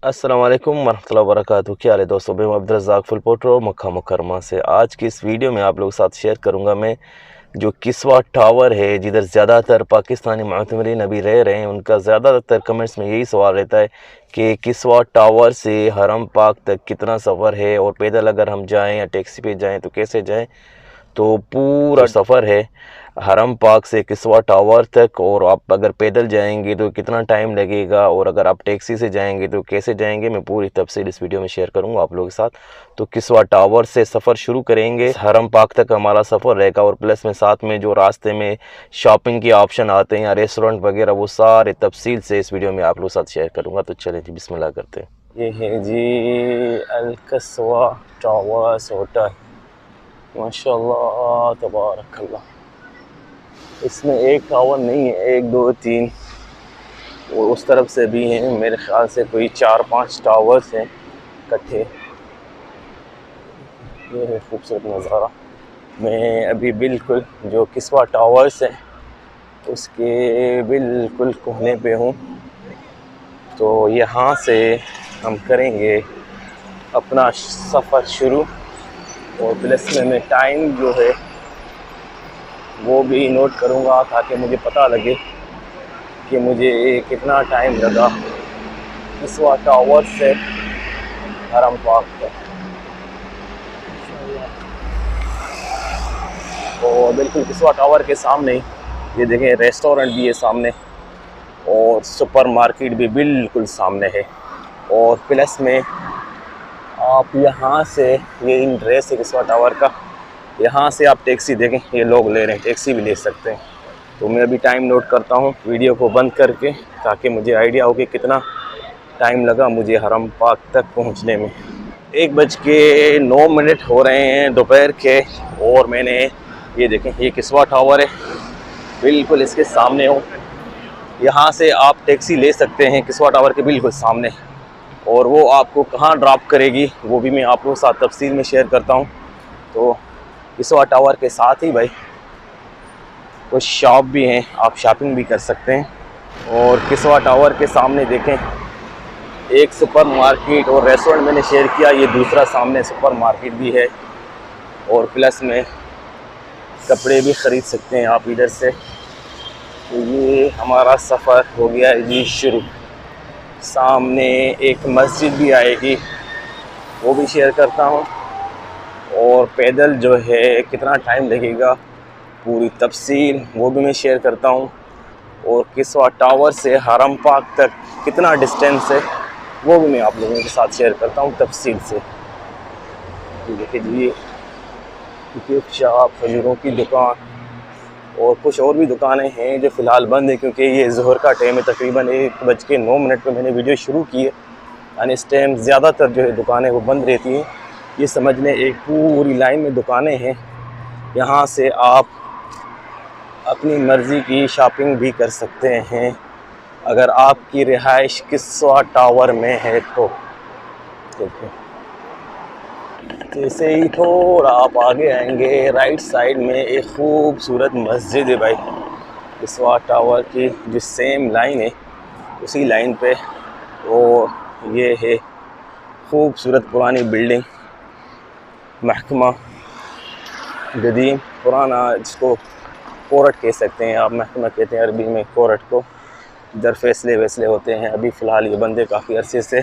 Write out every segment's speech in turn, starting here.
अस्सलाम वालेकुम वरहमतुल्लाहि वबरकातुहू। क्या हाल है दोस्तों, मैं अब्दुल रज़्ज़ाक फुल पोट्रो मक्का मुकरमा से। आज की इस वीडियो में आप लोगों के साथ शेयर करूंगा मैं जो किस्वा टावर है, जिधर ज़्यादातर पाकिस्तानी मुअतमरीन अभी रह रहे हैं। उनका ज़्यादातर कमेंट्स में यही सवाल रहता है कि किस्वा टावर से हरम पाक तक कितना सफ़र है, और पैदल अगर हम जाएँ या टैक्सी पे जाएँ तो कैसे जाएँ। तो पूरा सफ़र है हरम पाक से किस्वा टावर तक, और आप अगर पैदल जाएंगे तो कितना टाइम लगेगा, और अगर आप टैक्सी से जाएंगे तो कैसे जाएंगे, मैं पूरी तफसील इस वीडियो में शेयर करूंगा आप लोगों के साथ। तो किस्वा टावर से सफ़र शुरू करेंगे, हरम पाक तक हमारा सफ़र रहेगा, और प्लस में साथ में जो रास्ते में शॉपिंग के ऑप्शन आते हैं या रेस्टोरेंट वगैरह, वो सारे तफसील से इस वीडियो में आप लोगों के साथ शेयर करूँगा। तो चलें जी, बिस्मिल्लाह करते हैं। ये है जी अल किस्वा टावर्स होटल, माशाल्लाह तबारकल्लाह। इसमें एक टावर नहीं है, एक दो तीन, और उस तरफ से भी हैं। मेरे ख्याल से कोई 4-5 टावर्स हैं इकट्ठे। ये है खूबसूरत नज़ारा। मैं अभी बिल्कुल जो किस्वा टावर्स है उसके बिल्कुल कोने पे हूँ। तो यहाँ से हम करेंगे अपना सफ़र शुरू, और प्लस में मैं टाइम जो है वो भी नोट करूँगा ताकि मुझे पता लगे कि मुझे कितना टाइम लगा किस्वा टावर से हरम पाक तक। और बिल्कुल किस्वा टावर के सामने ये देखें रेस्टोरेंट भी है सामने, और सुपर मार्केट भी बिल्कुल सामने है। और प्लस में आप यहाँ से, ये इंट्रेस है किस्वा टावर का, यहाँ से आप टैक्सी देखें, ये लोग ले रहे हैं, टैक्सी भी ले सकते हैं। तो मैं अभी टाइम नोट करता हूँ वीडियो को बंद करके, ताकि मुझे आइडिया हो कि कितना टाइम लगा मुझे हरम पाक तक पहुँचने में। 1:09 हो रहे हैं दोपहर के, और मैंने ये देखें, ये किस्वा टावर है, बिल्कुल इसके सामने हो। यहाँ से आप टैक्सी ले सकते हैं किस्वा टावर के बिल्कुल सामने, और वो आपको कहाँ ड्रॉप करेगी वो भी मैं आप लोगों के साथ तफसील में शेयर करता हूँ। तो किस्वा टावर के साथ ही भाई कुछ शॉप भी हैं, आप शॉपिंग भी कर सकते हैं। और किस्वा टावर के सामने देखें एक सुपर मार्केट और रेस्टोरेंट मैंने शेयर किया, ये दूसरा सामने सुपर मार्केट भी है, और प्लस में कपड़े भी ख़रीद सकते हैं आप इधर से। तो ये हमारा सफ़र हो गया है जी शुरू। सामने एक मस्जिद भी आएगी, वो भी शेयर करता हूँ, और पैदल जो है कितना टाइम लगेगा पूरी तफसील वो भी मैं शेयर करता हूँ। और किस्वा टावर से हरम पाक तक कितना डिस्टेंस है वो भी मैं आप लोगों के साथ शेयर करता हूँ तफसील से। देखिए जी, गिफ्ट शॉप, खजूरों की दुकान, और कुछ और भी दुकानें हैं जो फ़िलहाल बंद है, क्योंकि ये ज़ोहर का टाइम है। तकरीबन 1:09 पर मैंने वीडियो शुरू की है, यानी इस टाइम ज़्यादातर जो है दुकानें वो बंद रहती हैं। ये समझ लें एक पूरी लाइन में दुकानें हैं, यहाँ से आप अपनी मर्ज़ी की शॉपिंग भी कर सकते हैं अगर आपकी रिहाइश किस्वा टावर में है तो। देखिए, जैसे ही थोड़ा आप आगे आएंगे, राइट साइड में एक खूबसूरत मस्जिद है भाई, किस्वा टावर की जो सेम लाइन है उसी लाइन पे। और ये है खूबसूरत पुरानी बिल्डिंग, महकमा गदीम पुराना, जिसको कोर्ट कह सकते हैं आप, महकमा कहते हैं अरबी में कोर्ट को। इधर फैसले वैसले होते हैं, अभी फ़िलहाल ये बंदे काफ़ी अरसे से।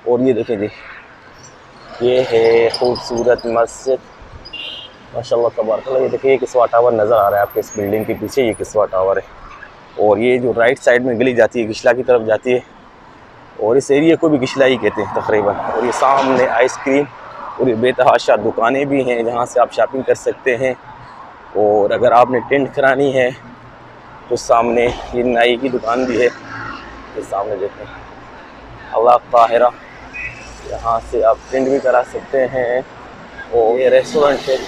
और ये देखें जी, ये है खूबसूरत मस्जिद, माशाल्लाह तबारकल्लाह। ये देखिए, ये किस्वा टावर नज़र आ रहा है आपके इस बिल्डिंग के पीछे, ये किस्वा टावर है। और ये जो राइट साइड में गली जाती है गिशला की तरफ जाती है, और इस एरिया को भी गिशला ही कहते हैं तकरीबन। और ये सामने आइसक्रीम और ये बेतहाशा दुकानें भी हैं जहाँ से आप शॉपिंग कर सकते हैं। और अगर आपने टेंट करानी है तो सामने ये नाई की दुकान भी है, ये सामने देखें अल्लाह ताहिरा, यहाँ से आप टेंट भी करा सकते हैं। और ये रेस्टोरेंट है,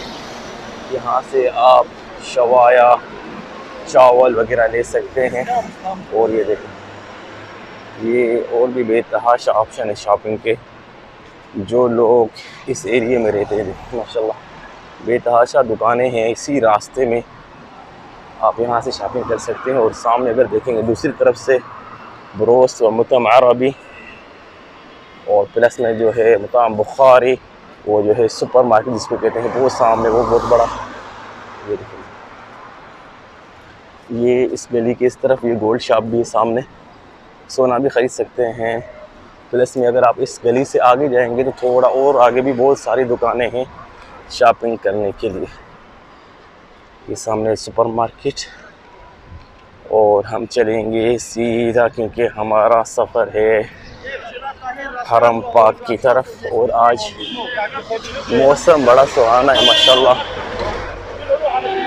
यहाँ से आप शवाया चावल वगैरह ले सकते हैं। और ये देखें, ये और भी बेतहाशा ऑप्शन है शॉपिंग के, जो लोग इस एरिया में रहते हैं। माशाल्लाह बेतहाशा दुकानें हैं इसी रास्ते में, आप यहाँ से शॉपिंग कर सकते हैं। और सामने अगर देखेंगे दूसरी तरफ से ब्रोस्ट व मुतम अरबी, और प्लस में जो है मकाम बुखारी, वो जो है सुपर मार्केट जिसको कहते हैं, वो सामने वो बहुत बड़ा। ये देखिए, ये इस गली के इस तरफ ये गोल्ड शॉप भी है, सामने सोना भी ख़रीद सकते हैं। प्लस में अगर आप इस गली से आगे जाएंगे तो थोड़ा और आगे भी बहुत सारी दुकानें हैं शॉपिंग करने के लिए। ये सामने सुपर मार्केट, और हम चलेंगे सीधा क्योंकि हमारा सफ़र है हरम पाक की तरफ। और आज मौसम बड़ा सुहाना है माशाल्लाह,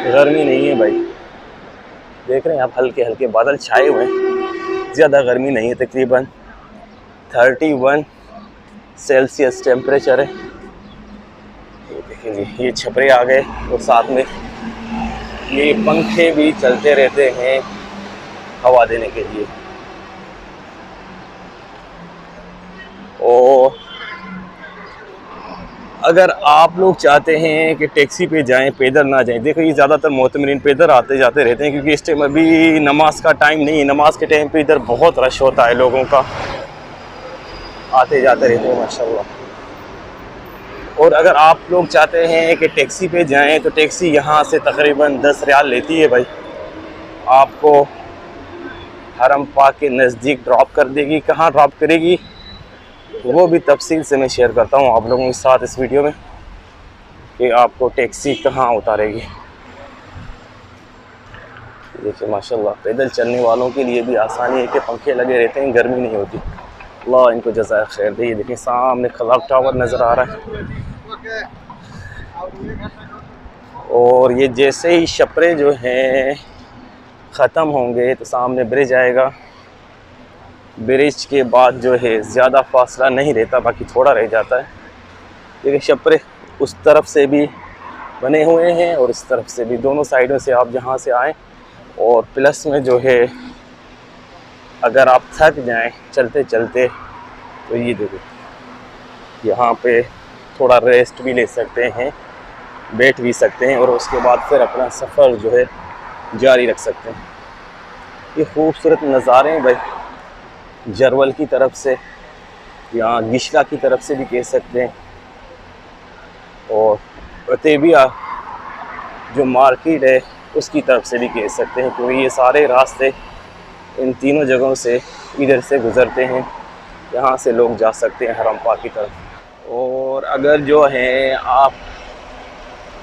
गर्मी नहीं है भाई, देख रहे हैं आप, हल्के हल्के बादल छाए हुए हैं, ज़्यादा गर्मी नहीं है, तकरीबन 31 सेल्सियस टेम्परेचर है। ये देखेंगे, ये छपरे आ गए और साथ में ये पंखे भी चलते रहते हैं हवा देने के लिए। और अगर आप लोग चाहते हैं कि टैक्सी पे जाएं, पैदल ना जाएं, देखो ये ज़्यादातर मोतमरीन पैदल आते जाते रहते हैं क्योंकि इस टाइम अभी नमाज का टाइम नहीं है। नमाज के टाइम पे इधर बहुत रश होता है लोगों का, आते जाते रहते हैं माशाल्लाह। और अगर आप लोग चाहते हैं कि टैक्सी पे जाएं तो टैक्सी यहाँ से तकरीबन 10 रियाल लेती है भाई, आपको हरम पाक के नज़दीक ड्रॉप कर देगी। कहाँ ड्रॉप करेगी वो भी तफसील से मैं शेयर करता हूँ आप लोगों के साथ इस वीडियो में कि आपको टैक्सी कहाँ उतारेगी। देखिए माशाल्लाह, पैदल चलने वालों के लिए भी आसानी है कि पंखे लगे रहते हैं, गर्मी नहीं होती। अल्लाह इनको जज़ाए खैर दे। ये देखिए सामने क्लॉक टावर नज़र आ रहा है, और ये जैसे ही छपरे जो हैं ख़त्म होंगे तो सामने ब्रिज आएगा। ब्रिज के बाद जो है ज़्यादा फासला नहीं रहता, बाकी थोड़ा रह जाता है। देखिए छपरे उस तरफ से भी बने हुए हैं और इस तरफ से भी, दोनों साइडों से आप जहाँ से आएँ। और प्लस में जो है अगर आप थक जाएं चलते चलते तो ये देखो, यहाँ पे थोड़ा रेस्ट भी ले सकते हैं, बैठ भी सकते हैं, और उसके बाद फिर अपना सफ़र जो है जारी रख सकते हैं। ये खूबसूरत नज़ारे हैं भाई, जरवल की तरफ से या गिशला की तरफ से भी कह सकते हैं, और अतेबिया जो मार्केट है उसकी तरफ से भी कह सकते हैं, क्योंकि ये सारे रास्ते इन तीनों जगहों से इधर से गुज़रते हैं। यहाँ से लोग जा सकते हैं हरम पाक की तरफ। और अगर जो है आप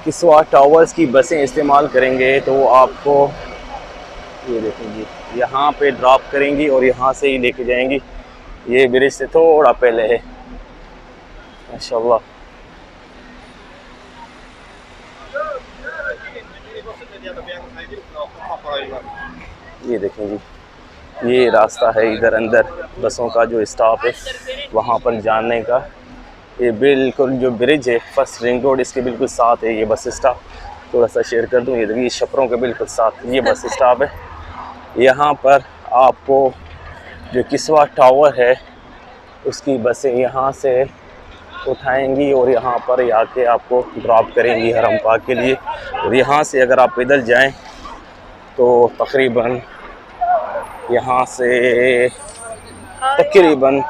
किस्वा टावर्स की बसें इस्तेमाल करेंगे तो आपको ये देखेंगे यहाँ पे ड्रॉप करेंगी और यहाँ से ही लेके जाएंगी। ये ब्रिज से थोड़ा पहले है माशाल्लाह। ये देखें जी, ये रास्ता है इधर अंदर बसों का जो स्टॉप है वहाँ पर जाने का। ये बिल्कुल जो ब्रिज है फर्स्ट रिंग रोड, इसके बिल्कुल साथ है ये बस स्टॉप। थोड़ा सा शेयर कर दूँ, ये देखिए छपरों के बिल्कुल साथ ये बस स्टॉप है। यहाँ पर आपको जो किस्वा टावर है उसकी बसें यहाँ से उठाएंगी और यहाँ पर आके आपको ड्रॉप करेंगी हरम पाक के लिए। और यहाँ से अगर आप पैदल जाएं तो तकरीबन यहाँ से तकरीबन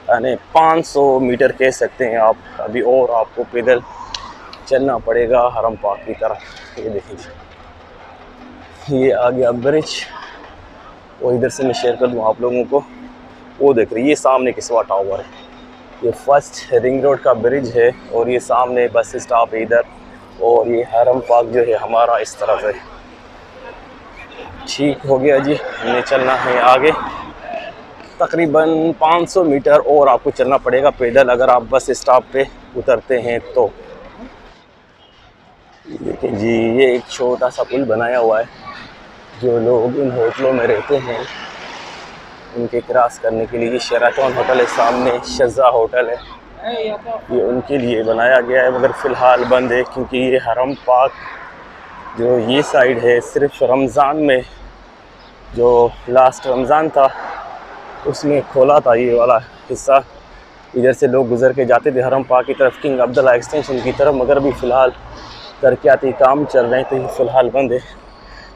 यानी 500 मीटर कह सकते हैं आप अभी, और आपको पैदल चलना पड़ेगा हरम पाक की तरफ। ये देखिए ये आ गया ब्रिज, और इधर से मैं शेयर कर दूँ आप लोगों को। वो देख रही है ये सामने किस्वा टावर है, ये फर्स्ट रिंग रोड का ब्रिज है, और ये सामने बस स्टॉप है इधर, और ये हरम पाक जो है हमारा इस तरफ है। ठीक हो गया जी, हमें चलना है आगे तकरीबन 500 मीटर और आपको चलना पड़ेगा पैदल अगर आप बस स्टॉप पे उतरते हैं तो। देखिए जी, ये एक छोटा सा पुल बनाया हुआ है, जो लोग इन होटलों में रहते हैं उनके क्रॉस करने के लिए। ये शेराटन होटल है सामने, शज़ा होटल है, ये उनके लिए बनाया गया है, मगर फ़िलहाल बंद है क्योंकि ये हरम पाक जो ये साइड है सिर्फ रमज़ान में, जो लास्ट रमज़ान था उसमें खोला था ये वाला हिस्सा। इधर से लोग गुज़र के जाते थे हरम पाक की तरफ, किंग अब्दुल्ला एक्सटेंशन की तरफ, मगर अभी फ़िलहाल तरक्याती काम चल रहे हैं तो ये फ़िलहाल बंद है।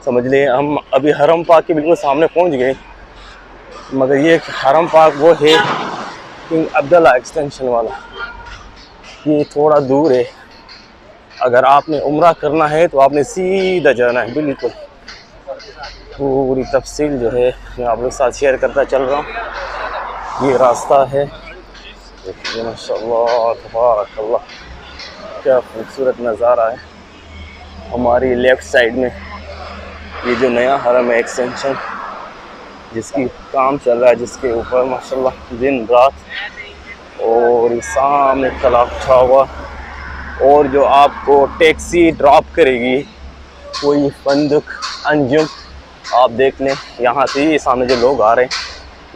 समझ लें हम अभी हरम पाक के बिल्कुल सामने पहुंच गए, मगर ये हरम पाक वो है किंग अब्दुल्ला एक्सटेंशन वाला, ये थोड़ा दूर है। अगर आपने उम्रा करना है तो आपने सीधा जाना है, बिल्कुल पूरी तफसील जो है मैं आप लोग साथ शेयर करता चल रहा हूँ। ये रास्ता है, देखिए माशाअल्लाह तबारकल्लाह क्या खूबसूरत नज़ारा है। हमारी लेफ़्ट साइड में ये जो नया हरम है एक्सटेंशन, जिसकी काम चल रहा है, जिसके ऊपर माशाअल्लाह दिन रात, और ये सामने क्लॉक टावर, और जो आपको टैक्सी ड्रॉप करेगी कोई फंदक अंजुम, आप देख लें यहाँ से ये सामने जो लोग आ रहे हैं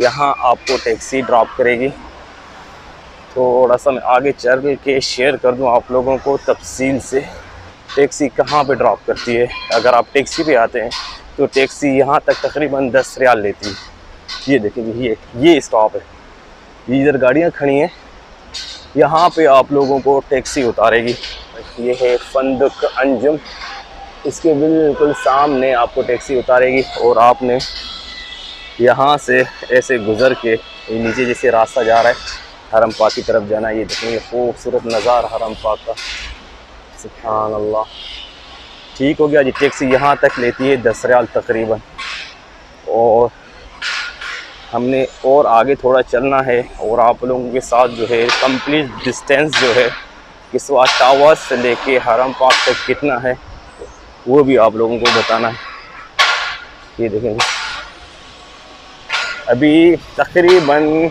यहाँ आपको टैक्सी ड्रॉप करेगी। थोड़ा सा मैं आगे चल के शेयर कर दूँ आप लोगों को तफसील से टैक्सी कहाँ पे ड्रॉप करती है। अगर आप टैक्सी पे आते हैं तो टैक्सी यहाँ तक तकरीबन 10 रियाल लेती है। ये देखिए ये स्टॉप है, ये इधर गाड़ियाँ खड़ी हैं, यहाँ पे आप लोगों को टैक्सी उतारेगी। ये है फंदक अंजुम, इसके बिल्कुल सामने आपको टैक्सी उतारेगी और आपने यहाँ से ऐसे गुज़र के नीचे जैसे रास्ता जा रहा है हरम पाक की तरफ जाना। ये देखिए खूबसूरत नज़ारा हरम पाक का, सुभान अल्लाह। ठीक हो गया जी, टैक्सी यहाँ तक लेती है 10 रियाल तकरीबन, और हमने और आगे थोड़ा चलना है और आप लोगों के साथ जो है कंप्लीट डिस्टेंस जो है किस्वा टावर से लेके हरम पाक तक कितना है वो भी आप लोगों को बताना है। ये देखेंगे अभी तकरीबन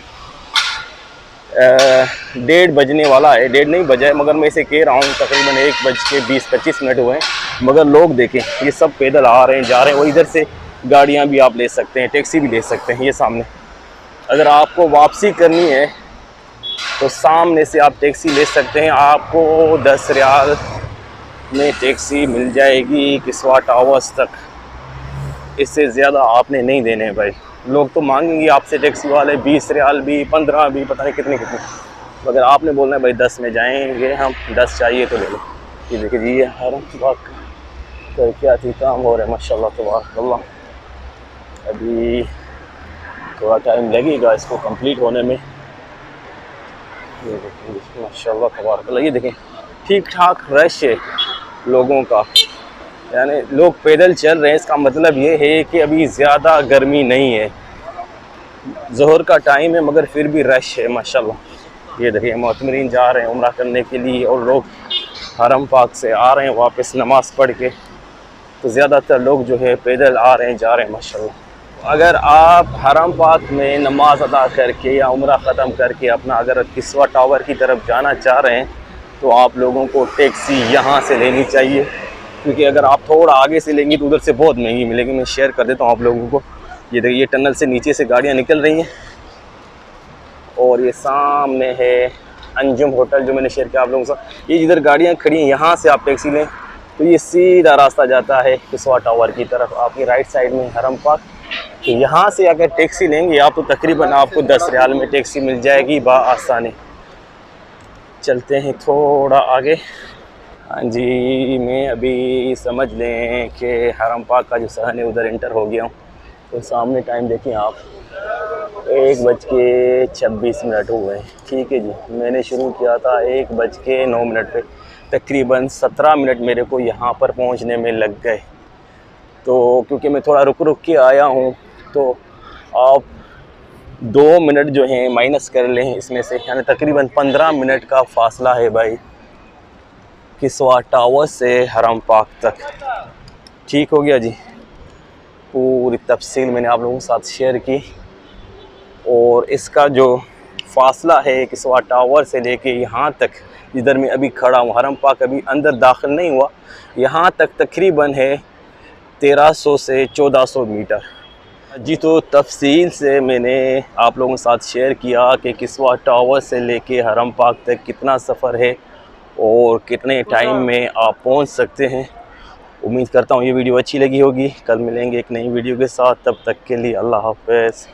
1:30 बजने वाला है, 1:30 नहीं बजा है, मगर मैं इसे कह रहा हूँ तकरीबन 1:20-25 हुए हैं। मगर लोग देखें ये सब पैदल आ रहे हैं जा रहे हैं, और इधर से गाड़ियाँ भी आप ले सकते हैं, टैक्सी भी ले सकते हैं। ये सामने अगर आपको वापसी करनी है तो सामने से आप टैक्सी ले सकते हैं, आपको 10 रियाल में टैक्सी मिल जाएगी किस्वा टावर्स तक। इससे ज़्यादा आपने नहीं देने भाई। लोग तो मांगेंगे आपसे टैक्सी वाले 20 रियाल भी, 15 भी, पता नहीं कितने, मगर आपने बोलना है भाई 10 में जाएंगे हम, 10 चाहिए तो ले लो। ये देखिए जी ये हरम पाक का क्या थी काम हो रहा है माशाल्लाह तबारकल्लाह। अभी थोड़ा टाइम लगेगा इसको कंप्लीट होने में। ये देखिए माशाल्लाह तबारकल्लाह, ये देखें ठीक ठाक रश है लोगों का, यानी लोग पैदल चल रहे हैं। इसका मतलब ये है कि अभी ज़्यादा गर्मी नहीं है, ज़ोहर का टाइम है मगर फिर भी रश है माशाल्लाह। ये देखिए मुअतमरीन जा रहे हैं उम्रा करने के लिए, और लोग हरम पाक से आ रहे हैं वापस नमाज़ पढ़ के, तो ज़्यादातर लोग जो है पैदल आ रहे हैं जा रहे हैं माशाल्लाह। अगर आप हरम पाक में नमाज अदा करके या उम्रा ख़त्म करके अपना अगर किस्वा टावर की तरफ जाना चाह रहे हैं तो आप लोगों को टैक्सी यहाँ से लेनी चाहिए, क्योंकि अगर आप थोड़ा आगे से लेंगे तो उधर से बहुत महंगी मिलेगी। मैं शेयर कर देता हूँ आप लोगों को। ये देखिए ये टनल से नीचे से गाड़ियाँ निकल रही हैं, और ये सामने है अंजुम होटल जो मैंने शेयर किया आप लोगों के साथ। ये जिधर गाड़ियाँ खड़ी हैं यहाँ से आप टैक्सी लें तो ये सीधा रास्ता जाता है किस्वा टावर की तरफ, आपकी राइट साइड में हरम पाक। तो यहाँ से अगर टैक्सी लेंगे आप तो तकरीबन आपको 10 रियाल में टैक्सी मिल जाएगी बाआसानी। चलते हैं थोड़ा आगे। हाँ जी, मैं अभी समझ लें कि हरम पाक का जो सहन है उधर एंटर हो गया हूँ। तो सामने टाइम देखें आप 1:26 हुए हैं। ठीक है जी, मैंने शुरू किया था 1:09 पे, तकरीबन 17 मिनट मेरे को यहाँ पर पहुँचने में लग गए। तो क्योंकि मैं थोड़ा रुक के आया हूँ तो आप 2 मिनट जो हैं माइनस कर लें इसमें से, यानी तकरीबन 15 मिनट का फ़ासला है भाई किस्वा टावर से हरम पाक तक। ठीक हो गया जी, पूरी तफसील मैंने आप लोगों के साथ शेयर की, और इसका जो फ़ासला है किस्वा टावर से लेके यहाँ तक जिधर मैं अभी खड़ा हूँ, हरम पाक अभी अंदर दाखिल नहीं हुआ, यहाँ तक तकरीबन है 1300 से 1400 मीटर। जी, तो तफसील से मैंने आप लोगों के साथ शेयर किया कि किस्वा टावर से लेके हरम पाक तक कितना सफ़र है और कितने टाइम में आप पहुंच सकते हैं। उम्मीद करता हूं ये वीडियो अच्छी लगी होगी। कल मिलेंगे एक नई वीडियो के साथ, तब तक के लिए अल्लाह हाफ़िज़।